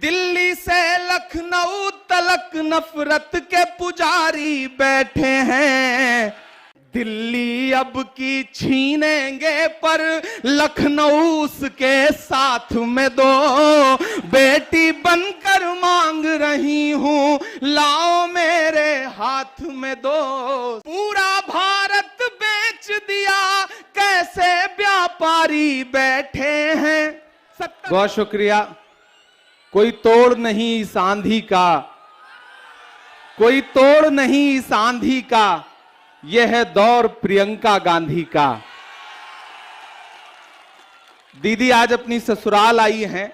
दिल्ली से लखनऊ तलक नफरत के पुजारी बैठे हैं। दिल्ली अब की छीनेंगे पर लखनऊ उसके साथ में दो। बेटी बनकर मांग रही हूं लाओ मेरे हाथ में दो। पूरा भारत बेच दिया कैसे व्यापारी बैठे हैं। बहुत शुक्रिया। कोई तोड़ नहीं इस आंधी का, कोई तोड़ नहीं इस आंधी का, यह है दौर प्रियंका गांधी का। दीदी आज अपनी ससुराल आई हैं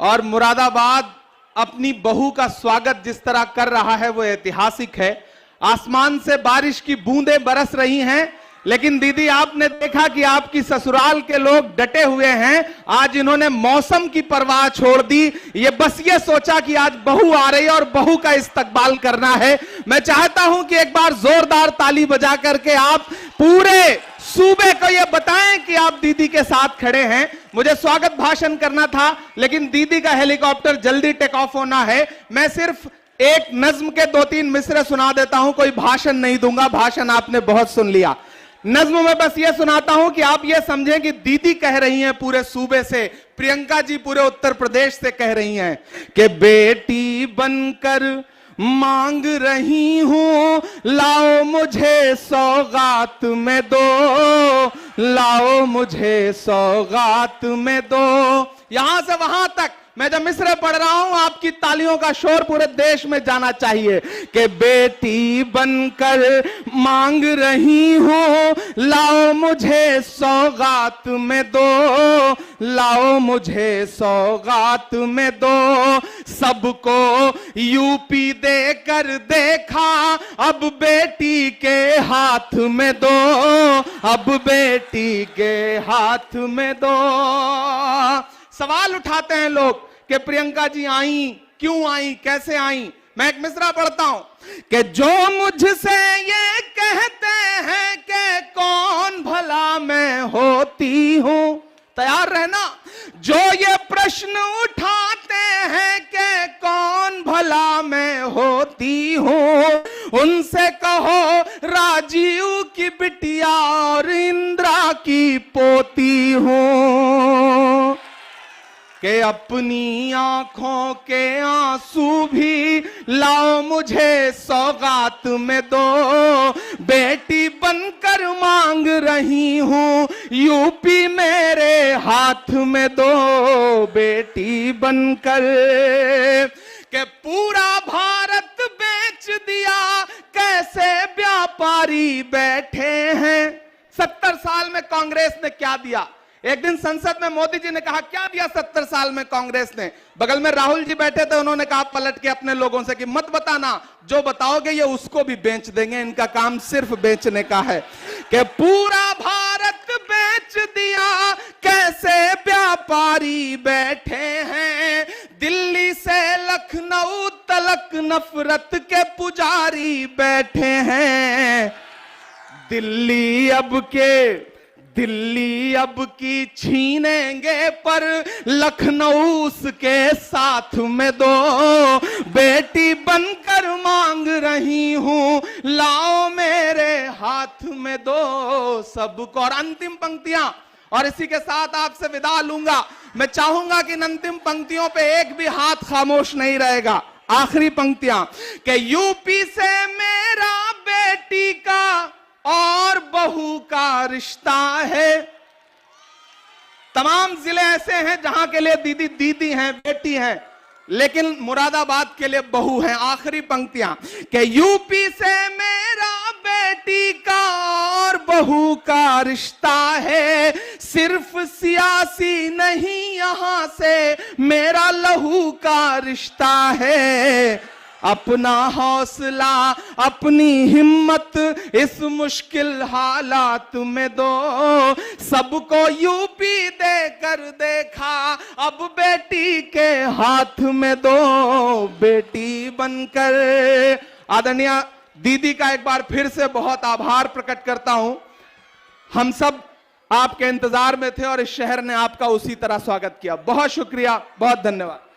और मुरादाबाद अपनी बहू का स्वागत जिस तरह कर रहा है वो ऐतिहासिक है। आसमान से बारिश की बूंदें बरस रही हैं, लेकिन दीदी आपने देखा कि आपकी ससुराल के लोग डटे हुए हैं। आज इन्होंने मौसम की परवाह छोड़ दी। ये बस ये सोचा कि आज बहू आ रही है और बहू का इस्तकबाल करना है। मैं चाहता हूं कि एक बार जोरदार ताली बजा करके आप पूरे सूबे को ये बताएं कि आप दीदी के साथ खड़े हैं। मुझे स्वागत भाषण करना था, लेकिन दीदी का हेलीकॉप्टर जल्दी टेक ऑफ होना है। मैं सिर्फ एक नज्म के 2-3 मिसरे सुना देता हूं, कोई भाषण नहीं दूंगा, भाषण आपने बहुत सुन लिया। नज्म में बस ये सुनाता हूं कि आप ये समझें कि दीदी कह रही हैं पूरे सूबे से, प्रियंका जी पूरे उत्तर प्रदेश से कह रही हैं कि बेटी बनकर मांग रही हूं लाओ मुझे सौगात में दो, लाओ मुझे सौगात में दो। यहां से वहां तक मैं जब मिसरे पढ़ रहा हूं आपकी तालियों का शोर पूरे देश में जाना चाहिए कि बेटी बनकर मांग रही हूं लाओ मुझे सौगात में दो, लाओ मुझे सौगात में दो। सबको यूपी देकर देखा अब बेटी के हाथ में दो, अब बेटी के हाथ में दो। सवाल उठाते हैं लोग कि प्रियंका जी आई, क्यों आई, कैसे आई। मैं एक मिसरा पढ़ता हूं कि जो मुझसे ये कहते हैं कि कौन भला मैं होती हूं, तैयार रहना। जो ये प्रश्न उठाते हैं कि कौन भला मैं होती हूं, उनसे कहो राजीव की बिटिया और इंदिरा की पोती हूं। कि अपनी आंखों के आंसू भी लाओ मुझे सौगात में दो। बेटी बनकर मांग रही हूं यूपी मेरे हाथ में दो, बेटी बनकर। कि पूरा भारत बेच दिया कैसे व्यापारी बैठे हैं। 70 साल में कांग्रेस ने क्या दिया। एक दिन संसद में मोदी जी ने कहा क्या दिया 70 साल में कांग्रेस ने। बगल में राहुल जी बैठे थे, उन्होंने कहा पलट के अपने लोगों से कि मत बताना, जो बताओगे ये उसको भी बेच देंगे, इनका काम सिर्फ बेचने का है। कि पूरा भारत बेच दिया कैसे व्यापारी बैठे हैं। दिल्ली से लखनऊ तलक नफरत के पुजारी बैठे हैं। दिल्ली अब की छीनेंगे पर लखनऊ उसके साथ में दो। बेटी बनकर मांग रही हूं लाओ मेरे हाथ में दो सबको। और अंतिम पंक्तियां, और इसी के साथ आपसे विदा लूंगा। मैं चाहूंगा कि इन अंतिम पंक्तियों पे एक भी हाथ खामोश नहीं रहेगा। आखिरी पंक्तियां कि यूपी से मेरा बेटी का और बहू का रिश्ता है। तमाम जिले ऐसे हैं जहां के लिए दीदी दीदी हैं, बेटी हैं, लेकिन मुरादाबाद के लिए बहू हैं। आखिरी पंक्तियां कि यूपी से मेरा बेटी का और बहू का रिश्ता है। सिर्फ सियासी नहीं यहां से मेरा लहू का रिश्ता है। अपना हौसला अपनी हिम्मत इस मुश्किल हालात में दो। सबको यूपी देकर देखा अब बेटी के हाथ में दो, बेटी बनकर। आदरणीय दीदी का एक बार फिर से बहुत आभार प्रकट करता हूं। हम सब आपके इंतजार में थे और इस शहर ने आपका उसी तरह स्वागत किया। बहुत शुक्रिया, बहुत धन्यवाद।